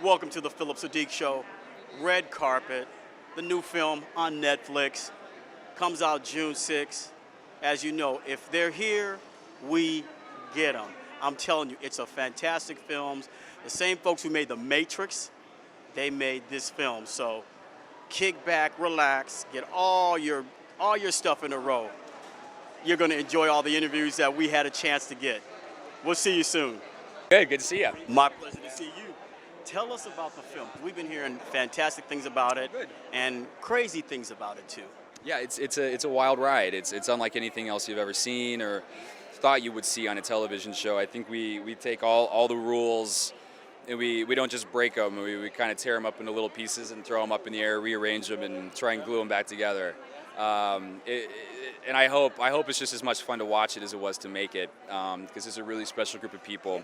Welcome to the Phillip Siddiq Show. Red Carpet, the new film on Netflix, comes out June 6th. As you know, if they're here, we get them. I'm telling you, it's a fantastic film. The same folks who made The Matrix, they made this film. So kick back, relax, get all your stuff in a row. You're going to enjoy all the interviews that we had a chance to get. We'll see you soon. Good to see you. My pleasure to see you. Tell us about the film. We've been hearing fantastic things about it and crazy things about it too. Yeah, it's a wild ride. It's unlike anything else you've ever seen or thought you would see on a television show. I think we take all the rules and we don't just break them. We kind of tear them up into little pieces and throw them up in the air, rearrange them, and try and glue them back together. And I hope it's just as much fun to watch it as it was to make it, because it's a really special group of people,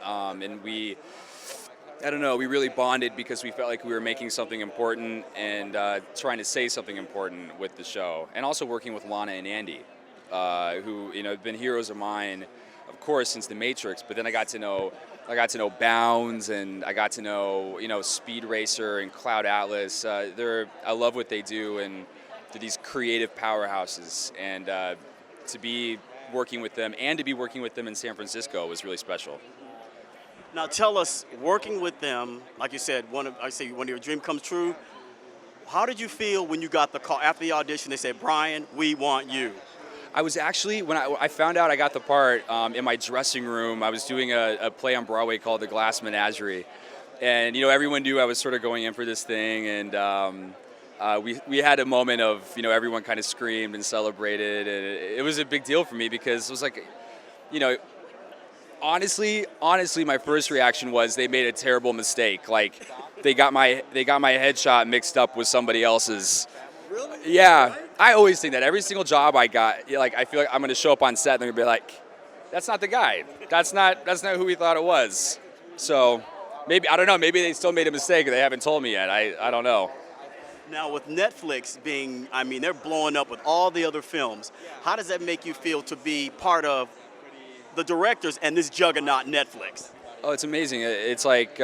and I don't know, we really bonded because we felt like we were making something important and trying to say something important with the show. And also working with Lana and Andy, who have been heroes of mine, of course, since The Matrix. But then I got to know Bounds, and I got to know Speed Racer and Cloud Atlas. I love what they do, and they're these creative powerhouses. And to be working with them and to be working with them in San Francisco was really special. Now tell us, working with them, like you said, one of your dreams comes true. How did you feel when you got the call after the audition? They said, "Brian, we want you." I was actually, when I found out I got the part, in my dressing room, I was doing a play on Broadway called The Glass Menagerie, and everyone knew I was sort of going in for this thing, and we had a moment of everyone kind of screamed and celebrated, and it was a big deal for me because it was like, Honestly, my first reaction was they made a terrible mistake. Like, they got my headshot mixed up with somebody else's. Really? Yeah, I always think that every single job I got, I feel like I'm gonna show up on set and they're gonna be like, "That's not the guy. That's not who we thought it was." So maybe, I don't know. Maybe they still made a mistake and they haven't told me yet. I don't know. Now with Netflix being, they're blowing up with all the other films. How does that make you feel to be part of the directors and this juggernaut Netflix? Oh, it's amazing. It's like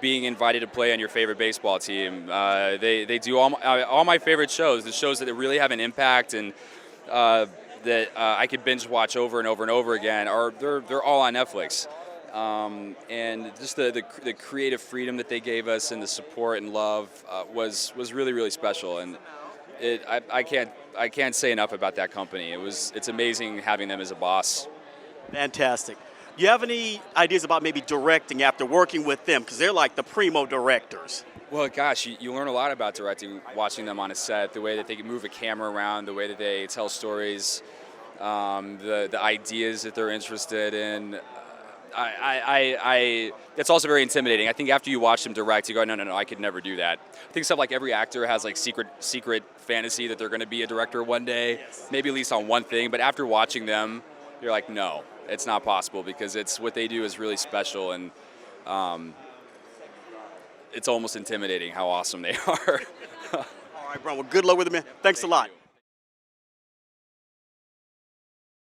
being invited to play on your favorite baseball team. They do all my favorite shows, the shows that really have an impact and that I could binge watch over and over and over again. They're all on Netflix, and just the creative freedom that they gave us and the support and love was really, really special. And I can't say enough about that company. It's amazing having them as a boss. Fantastic. Do you have any ideas about maybe directing after working with them? Because they're like the primo directors. Well, gosh, you learn a lot about directing, watching them on a set, the way that they can move a camera around, the way that they tell stories, the ideas that they're interested in. It's also very intimidating. I think after you watch them direct, you go, no, I could never do that. I think stuff like every actor has like secret fantasy that they're going to be a director one day, maybe at least on one thing. But after watching them, you're like, no, it's not possible, because what they do is really special, and it's almost intimidating how awesome they are. All right, Brian, well, good luck with it, man. Thanks a lot.